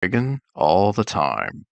Pagan all the time.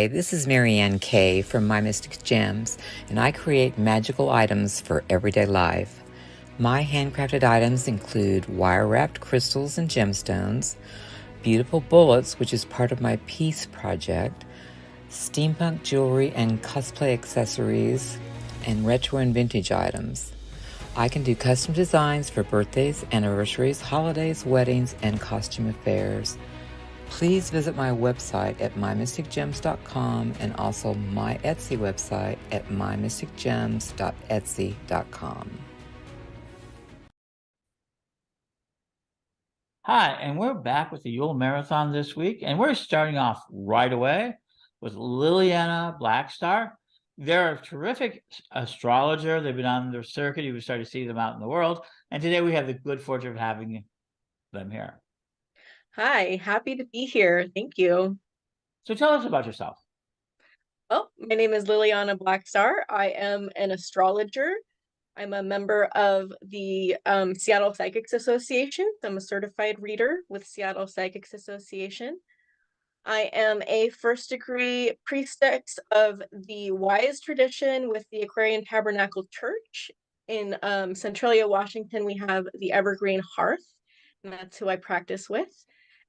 Hi, this is Marianne Kay from My Mystic Gems, and I create magical items for everyday life. My handcrafted items include wire-wrapped crystals and gemstones, beautiful bullets, which is part of my Peace project, steampunk jewelry and cosplay accessories, and retro and vintage items. I can do custom designs for birthdays, anniversaries, holidays, weddings, and costume affairs. Please visit my website at mymysticgems.com and also my Etsy website at mymysticgems.etsy.com. Hi, and we're back with the Yule Marathon this week, and we're starting off right away with Lillian Blackstar. They're a terrific astrologer. They've been on their circuit. You started to see them out in the world. And today we have the good fortune of having them here. Hi, happy to be here. Thank you. So tell us about yourself. Well, my name is Liliana Blackstar. I am an astrologer. I'm a member of the Seattle Psychics Association. I'm a certified reader with Seattle Psychics Association. I am a first degree priestess of the Wise tradition with the Aquarian Tabernacle Church. In Centralia, Washington, we have the Evergreen Hearth, and that's who I practice with.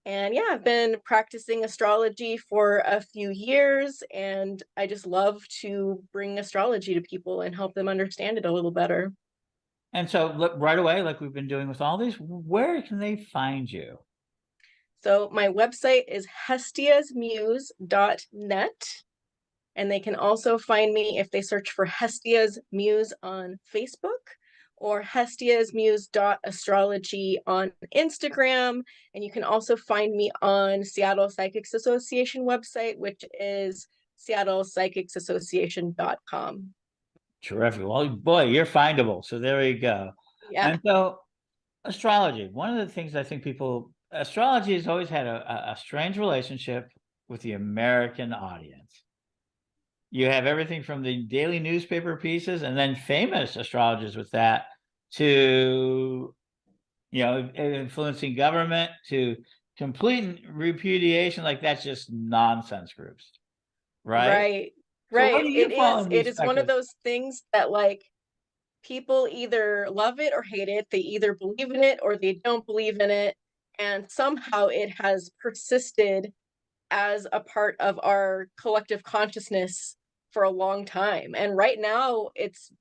And yeah, I've been practicing astrology for a few years, and I just love to bring astrology to people and help them understand it a little better. And so right away, like we've been doing with all these, where can they find you? So my website is hestiasmuse.net. And they can also find me if they search for Hestia's Muse on Facebook or hestiasmuse.astrology on Instagram. And you can also find me on Seattle Psychics Association website, which is seattlepsychicsassociation.com. Terrific. Well, boy, you're findable. So there you go. Yeah. And so astrology, one of the things I think astrology has always had a strange relationship with the American audience. You have everything from the daily newspaper pieces and then famous astrologers with that to, influencing government to complete repudiation. Like that's just nonsense groups, right? Right. So what Right. do you It fall is in it these is one of spectrum? those things that like people either love it or hate it. They either believe in it or they don't believe in it. And somehow it has persisted as a part of our collective consciousness for a long time. And right now, it's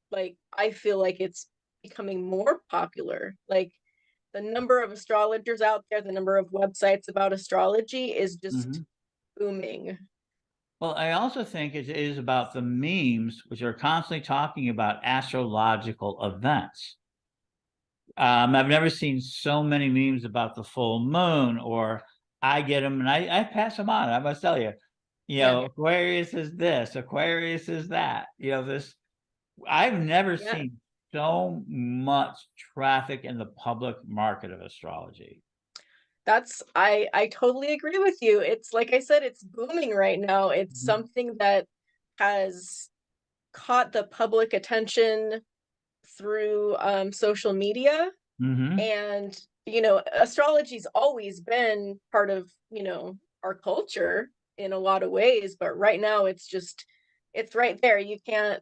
like, I feel like it's becoming more popular. Like, the number of astrologers out there, the number of websites about astrology is just Mhm. booming. Well, I also think it is about the memes, which are constantly talking about astrological events. I've never seen so many memes about the full moon, or I get them and I pass them on. I must tell you, Yeah. Aquarius is this, Aquarius is that. This. I've never Yeah. seen so much traffic in the public market of astrology. I totally agree with you. It's like I said, it's booming right now. It's Mhm. something that has caught the public attention through social media. Mhm. And astrology's always been part of our culture in a lot of ways, but right now it's right there. You can't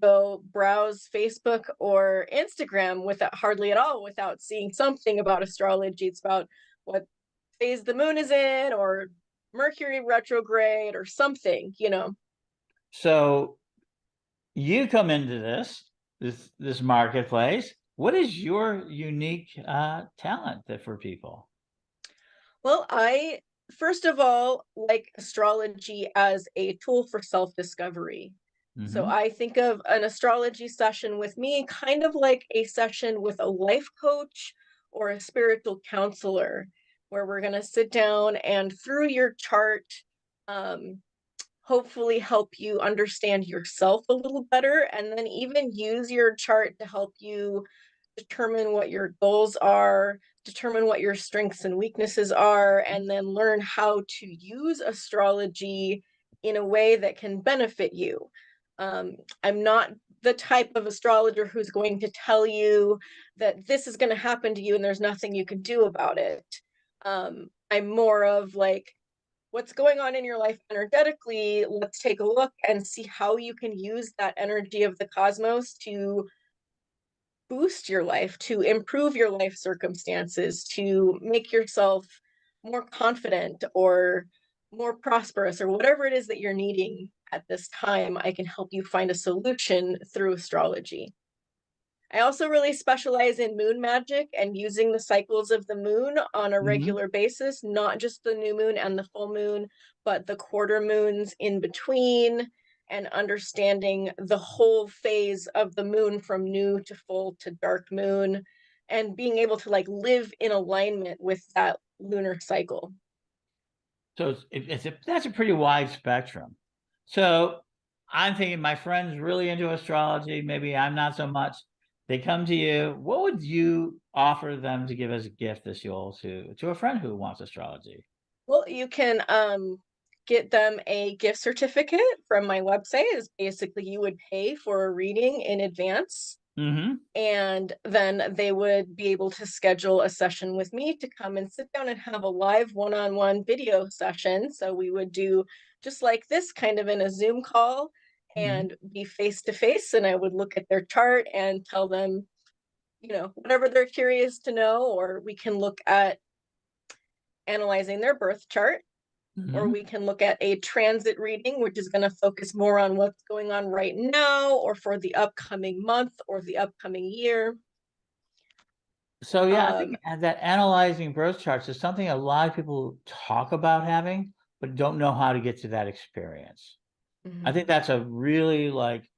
go browse Facebook or Instagram without hardly at all without seeing something about astrology. It's about what phase the moon is in, or Mercury retrograde, or something. So you come into this marketplace. What is your unique talent for people? Well, I first of all like astrology as a tool for self-discovery. So Hmm. I think of an astrology session with me kind of like a session with a life coach or a spiritual counselor, where we're going to sit down and through your chart, um, hopefully help you understand yourself a little better, and then even use your chart to help you determine what your goals are, determine what your strengths and weaknesses are, and then learn how to use astrology in a way that can benefit you. I'm not the type of astrologer who's going to tell you that this is going to happen to you and there's nothing you can do about it. I'm more of like, what's going on in your life energetically? Let's take a look and see how you can use that energy of the cosmos to boost your life, to improve your life circumstances, to make yourself more confident or more prosperous, or whatever it is that you're needing at this time. I can help you find a solution through astrology. I also really specialize in moon magic and using the cycles of the moon on a Hmm. regular basis, not just the new moon and the full moon, but the quarter moons in between, and understanding the whole phase of the moon from new to full to dark moon. and being able to like live in alignment with that lunar cycle. So that's a pretty wide spectrum. So I'm thinking my friend's really into astrology. Maybe I'm not so much. They come to you. What would you offer them to give as a gift this Yule to a friend who wants astrology? Well, you can get them a gift certificate from my website. Is basically you would pay for a reading in advance, Mm-hmm. and then they would be able to schedule a session with me to come and sit down and have a live one-on-one video session. So we would do just like this, kind of in a Zoom call, Mm-hmm. and be face to face, and I would look at their chart and tell them, whatever they're curious to know, or we can look at analyzing their birth chart, or Mm-hmm. we can look at a transit reading, which is going to focus more on what's going on right now or for the upcoming month or the upcoming year. So yeah, I Um, think that analyzing birth charts is something a lot of people talk about having, but don't know how to get to that experience. I think that's a really like,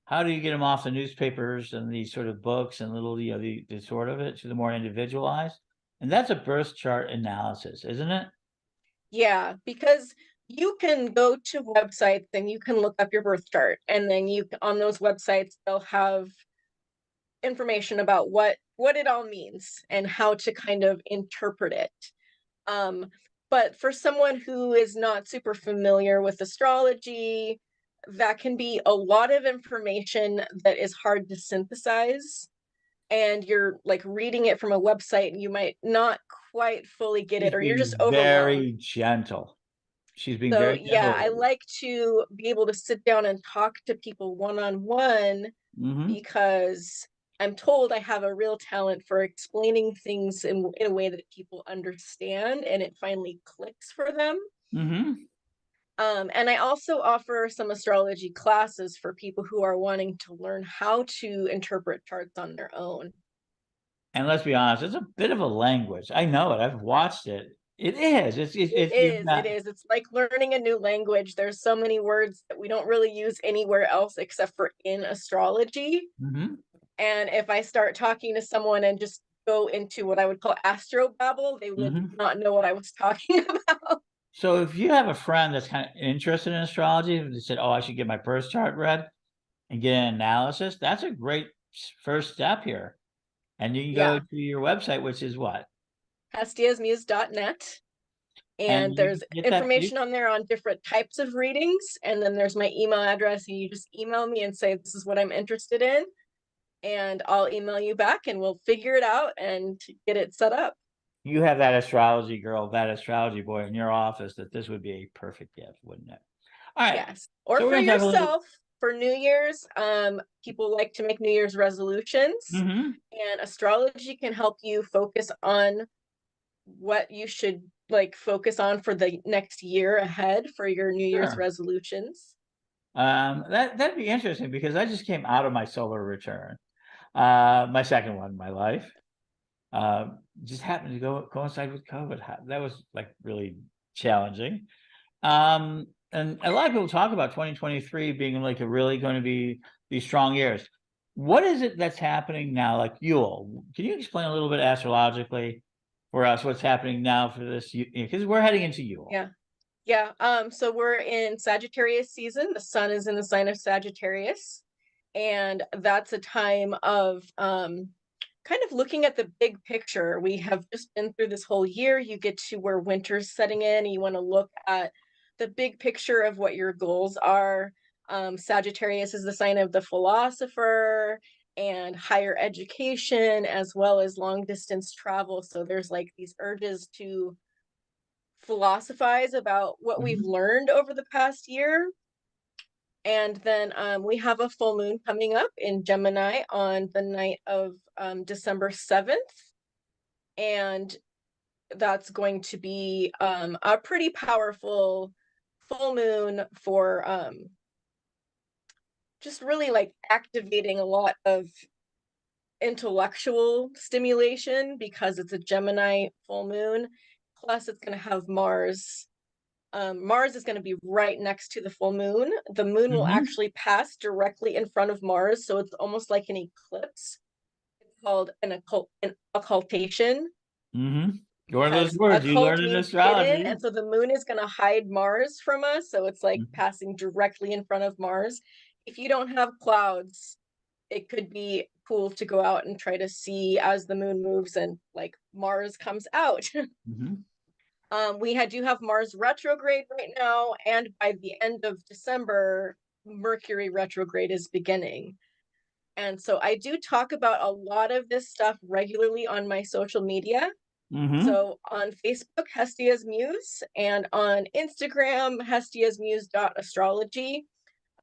how do you get them off the newspapers and these sort of books and little, the sort of it to the more individualized? And that's a birth chart analysis, isn't it? Yeah, because you can go to websites and you can look up your birth chart, and then on those websites they'll have information about what it all means and how to kind of interpret it. Um, but for someone who is not super familiar with astrology, that can be a lot of information that is hard to synthesize. And you're like reading it from a website and you might not quite fully get She's it, or you're just being overwhelmed. very gentle. She's being So, very yeah, gentle I with you. like to be able to sit down and talk to people one on one, Mm-hmm. because I'm told I have a real talent for explaining things in a way that people understand and it finally clicks for them. Mm-hmm. And I also offer some astrology classes for people who are wanting to learn how to interpret charts on their own. And let's be honest, it's a bit of a language. I know it. I've watched it. It is. It's you've It got. is. It's like learning a new language. There's so many words that we don't really use anywhere else except for in astrology. Mm-hmm. And if I start talking to someone and just go into what I would call astrobabble, they would Mm-hmm. not know what I was talking about. So if you have a friend that's kind of interested in astrology, and they said, "Oh, I should get my birth chart read and get an analysis," that's a great first step here. And you can go Yeah, to your website, which is what? hastiasmuse.net. And And you can there's get that. information on there on different types of readings. And then there's my email address, and you just email me and say, this is what I'm interested in. And I'll email you back and we'll figure it out and get it set up. You have that astrology girl, that astrology boy in your office, that this would be a perfect gift, wouldn't it? All right. Yes. Or So we're for going to talk a little. yourself for New Year's. People like to make New Year's resolutions, Mm-hmm. and astrology can help you focus on what you should like focus on for the next year ahead for your New Year's Sure. resolutions. That'd be interesting because I just came out of my solar return, my second one in my life. Just happened to coincide with COVID. That was like really challenging. And a lot of people talk about 2023 being like a really going to be these strong years. What is it that's happening now? Like Yule, can you explain a little bit astrologically for us what's happening now for this? Because we're heading into Yule. Yeah. Yeah. So we're in Sagittarius season. The sun is in the sign of Sagittarius. And that's a time of kind of looking at the big picture. We have just been through this whole year. You get to where winter's setting in, and you want to look at the big picture of what your goals are. Sagittarius is the sign of the philosopher and higher education, as well as long distance travel. So there's like these urges to philosophize about what we've Mhm. learned over the past year. And then we have a full moon coming up in Gemini on the night of December 7th. And that's going to be a pretty powerful full moon for just really like activating a lot of intellectual stimulation, because it's a Gemini full moon. Plus, it's going to have Mars. Mars is going to be right next to the full moon. The moon will Mhm. actually pass directly in front of Mars, so it's almost like an eclipse. called an occultation. Mm-hmm. One of those Because words you occult learn in means hidden, astrology. and so the moon is going to hide Mars from us, so it's like Mhm. passing directly in front of Mars. If you don't have clouds, it could be cool to go out and try to see as the moon moves and like Mars comes out. Mhm. We do have Mars retrograde right now, and by the end of December, Mercury retrograde is beginning. And so I do talk about a lot of this stuff regularly on my social media. Mhm. So on Facebook, Hestia's Muse, and on Instagram, hestiasmuse.astrology.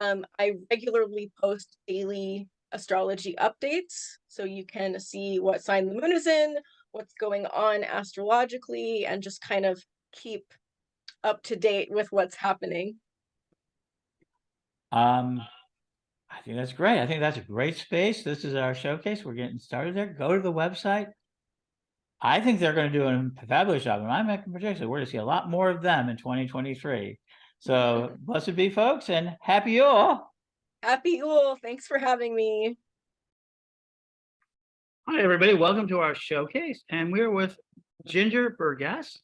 I regularly post daily astrology updates, so you can see what sign the moon is in, what's going on astrologically, and just kind of keep up to date with what's happening. I think that's great. I think that's a great space. This is our showcase. We're getting started there. Go to the website. I think they're going to do a fabulous job. And I'm making projections. We're going to see a lot more of them in 2023. So blessed be, folks, and happy Yule. Happy Yule. Thanks for having me. Hi, everybody. Welcome to our showcase. And we're with Ginger Burgess.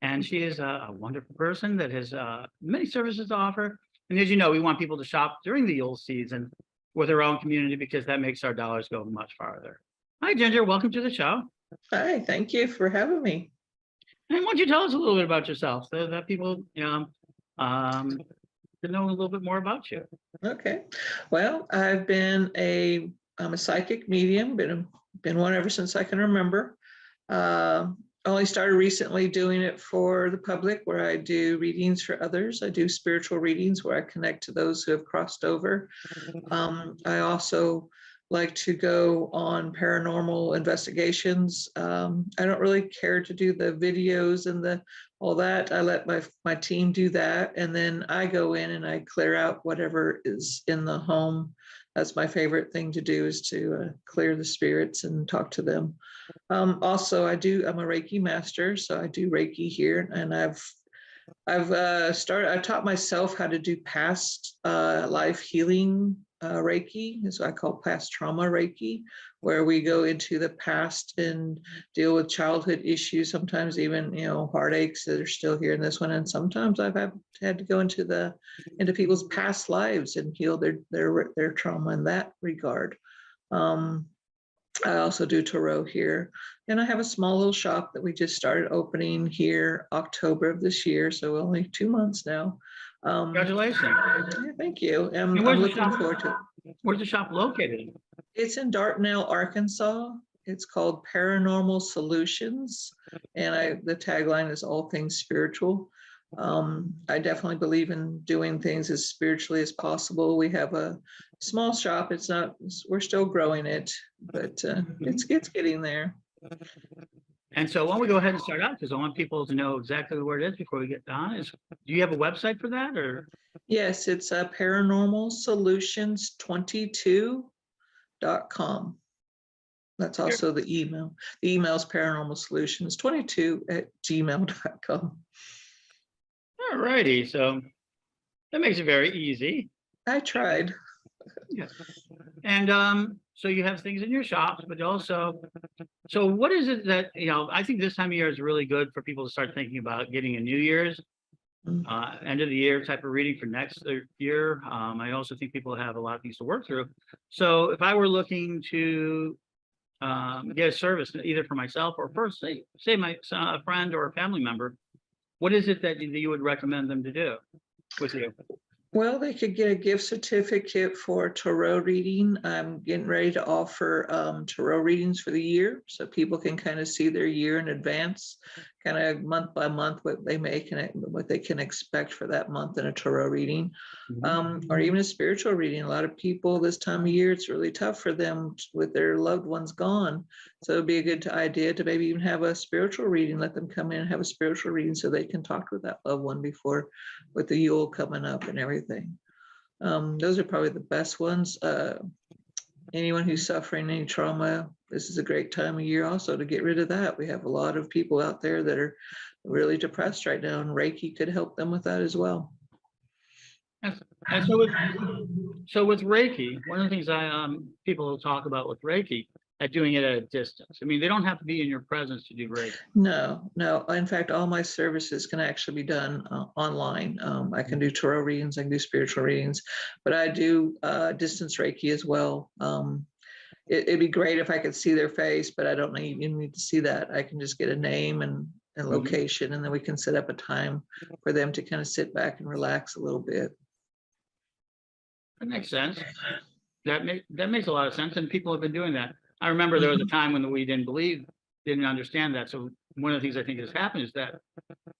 And she is a wonderful person that has many services to offer. And as you know, we want people to shop during the Yule season with their own community because that makes our dollars go much farther. Hi, Ginger. Welcome to the show. Hi, thank you for having me. And why don't you tell us a little bit about yourself so that people can know a little bit more about you. Okay, well, I'm a psychic medium, been one ever since I can remember. Only started recently doing it for the public, where I do readings for others. I do spiritual readings where I connect to those who have crossed over. I also like to go on paranormal investigations. I don't really care to do the videos and all that. I let my team do that, and then I go in and I clear out whatever is in the home. That's my favorite thing to do, is to clear the spirits and talk to them. Also, I'm a Reiki master, so I do Reiki here, and I taught myself how to do past life healing Reiki, is what I call past trauma Reiki, where we go into the past and deal with childhood issues, sometimes even, heartaches that are still here in this one. And sometimes I've had to go into people's past lives and heal their trauma in that regard. I also do tarot here, and I have a small little shop that we just started opening here October of this year, so only 2 months now. Congratulations. Yeah, thank you. I'm where's the looking shop? forward to it. Where's the shop located? It's in Dartnell, Arkansas. It's called Paranormal Solutions, and the tagline is all things spiritual. I definitely believe in doing things as spiritually as possible. We have a small shop. We're still growing it, but it's getting there. And so why don't we go ahead and start out, because I want people to know exactly where it is before we get on. Do you have a website for that, or? Yes, it's paranormalsolutions22.com. That's also the email. The email is paranormalsolutions22@gmail.com. All righty, so that makes it very easy. I tried. Yes. And so you have things in your shops, but also, so what is it that, I think this time of year is really good for people to start thinking about getting a New Year's end of the year type of reading for next year. I also think people have a lot of things to work through. So if I were looking to get a service either for myself or for say my a friend or a family member, what is it that you would recommend them to do with you? Well, they could get a gift certificate for tarot reading. I'm getting ready to offer tarot readings for the year, so people can kind of see their year in advance, kind of month by month, what they can expect for that month in a tarot reading, or even a spiritual reading. A lot of people this time of year, it's really tough for them with their loved ones gone. So it'd be a good idea to maybe even have a spiritual reading, let them come in and have a spiritual reading so they can talk with that loved one before, with the Yule coming up and everything. Those are probably the best ones. Anyone who's suffering any trauma, this is a great time of year also to get rid of that. We have a lot of people out there that are really depressed right now, and Reiki could help them with that as well. And so with Reiki, one of the things people talk about with Reiki at doing it at a distance? I mean, they don't have to be in your presence to do great. No, no. In fact, all my services can actually be done online. I can do tarot readings, I can do spiritual readings, but I do distance Reiki as well. It'd be great if I could see their face, but I don't even need to see that. I can just get a name and location, and then we can set up a time for them to kind of sit back and relax a little bit. That makes sense. That makes a lot of sense, and people have been doing that. I remember there was a time when we didn't understand that. So one of the things I think has happened is that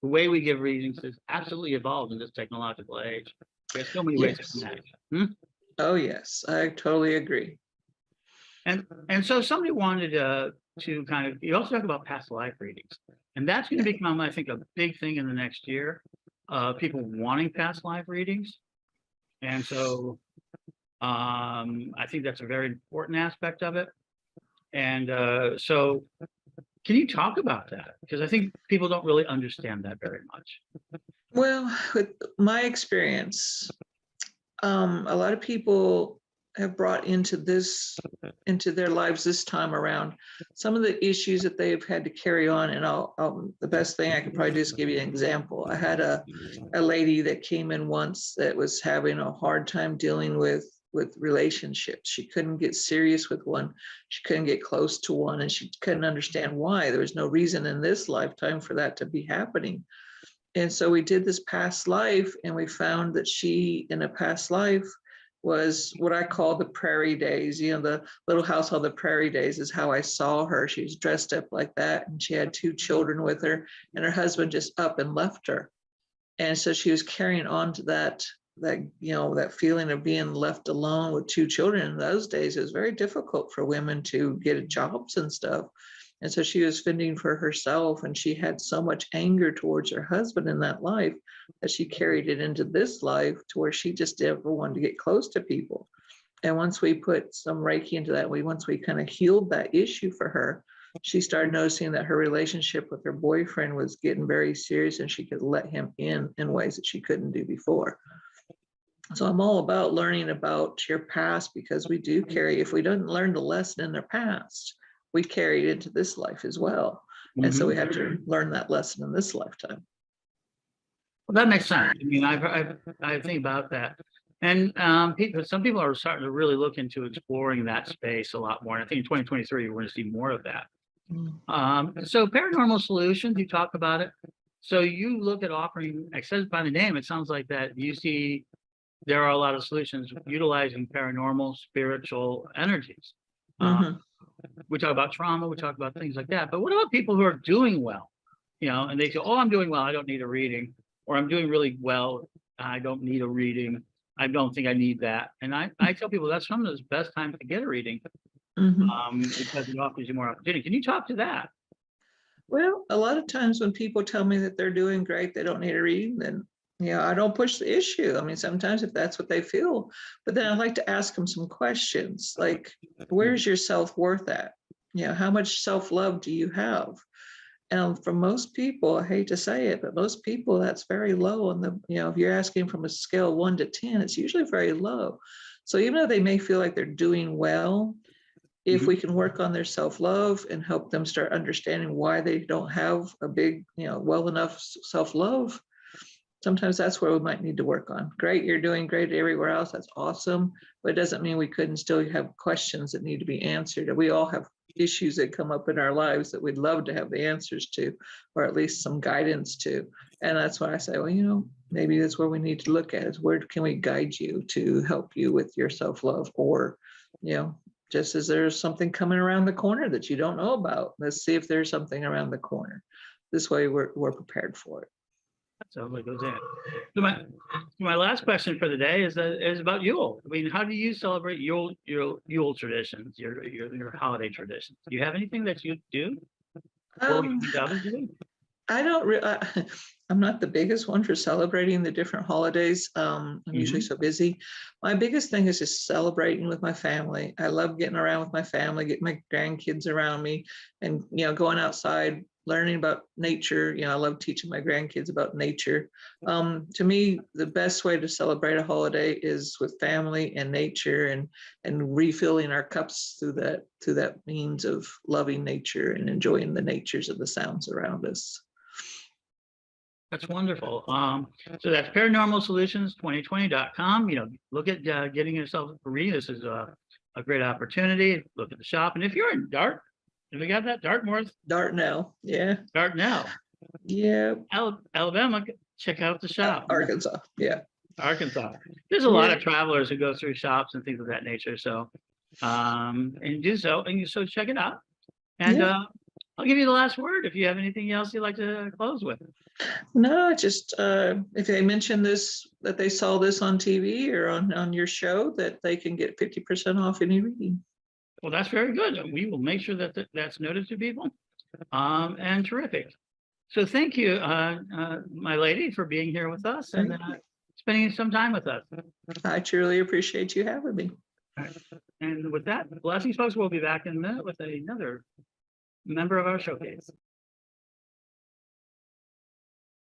the way we give readings has absolutely evolved in this technological age. There's so many ways to connect. Oh yes, I totally agree. And so somebody wanted to kind of, you also talk about past life readings, and that's going to become, I think, a big thing in the next year. People wanting past life readings, and so I think that's a very important aspect of it. And so, can you talk about that? Because I think people don't really understand that very much. Well, with my experience, a lot of people have brought into their lives this time around some of the issues that they've had to carry on. And the best thing I could probably just give you an example. I had a lady that came in once that was having a hard time dealing with relationships. She couldn't get serious with one. She couldn't get close to one, and she couldn't understand why. There was no reason in this lifetime for that to be happening. And so we did this past life, and we found that she, in a past life, was what I call the Prairie Days. You know, the Little House on the Prairie Days is how I saw her. She was dressed up like that, and she had 2 children with her, and her husband just up and left her. And so she was carrying on to that feeling of being left alone with 2 children. In those days, it was very difficult for women to get jobs and stuff. And so she was fending for herself, and she had so much anger towards her husband in that life that she carried it into this life, to where she just never wanted to get close to people. And once we put some Reiki into that, once we kind of healed that issue for her, she started noticing that her relationship with her boyfriend was getting very serious, and she could let him in ways that she couldn't do before. So I'm all about learning about your past, because we do carry, if we don't learn the lesson in their past, we carry it into this life as well. And so we have to learn that lesson in this lifetime. Well, that makes sense. I mean, I think about that. And some people are starting to really look into exploring that space a lot more. And I think in 2023, we're going to see more of that. So paranormal solutions, you talk about it. So you look at offering, it says by the name, it sounds like that you see there are a lot of solutions utilizing paranormal, spiritual energies. We talk about trauma, we talk about things like that. But what about people who are doing well? You know, and they say, oh, I'm doing well, I don't need a reading. Or I'm doing really well, I don't need a reading. I don't think I need that. And I tell people that's some of the best times to get a reading, because it offers you more opportunity. Can you talk to that? Well, a lot of times when people tell me that they're doing great, they don't need a reading, then I don't push the issue. I mean, sometimes if that's what they feel, but then I like to ask them some questions like, where's your self-worth at? How much self-love do you have? And for most people, I hate to say it, but most people, that's very low. And if you're asking from a scale of 1 to 10, it's usually very low. So even though they may feel like they're doing well, if we can work on their self-love and help them start understanding why they don't have a big, well enough self-love, sometimes that's where we might need to work on. Great, you're doing great everywhere else. That's awesome. But it doesn't mean we couldn't still have questions that need to be answered. We all have issues that come up in our lives that we'd love to have the answers to, or at least some guidance to. And that's why I say, well, maybe that's where we need to look at is where can we guide you to help you with your self-love, or, just as there's something coming around the corner that you don't know about, let's see if there's something around the corner. This way we're prepared for it. So it goes in. So my last question for the day is about Yule. I mean, how do you celebrate Yule traditions, your holiday traditions? Do you have anything that you do? I don't. I'm not the biggest one for celebrating the different holidays. I'm usually so busy. My biggest thing is just celebrating with my family. I love getting around with my family, getting my grandkids around me, and going outside learning about nature. I love teaching my grandkids about nature. To me, the best way to celebrate a holiday is with family and nature, and refilling our cups through that means of loving nature and enjoying the natures of the sounds around us. That's wonderful. So that's paranormalsolutions2020.com. Look at getting yourself a read. This is a great opportunity. Look at the shop. And if you're in have we got that? Dartmouth? Dartnell, yeah. Dartnell. Yeah. Alabama, check out the shop. Arkansas, yeah. Arkansas. There's a lot Yeah. of travelers who go through shops and things of that nature. So, and do so. And so check it out. And I'll give you the last word if you have anything else you'd like to close with. No, just if they mention this, that they saw this on TV or on your show, that they can get 50% off any reading. Well, that's very good. We will make sure that that's noted to people. And terrific. So thank you, my lady, for being here with us and spending some time with us. I truly appreciate you having me. And with that, blessings, folks. We'll be back in a minute with another member of our showcase.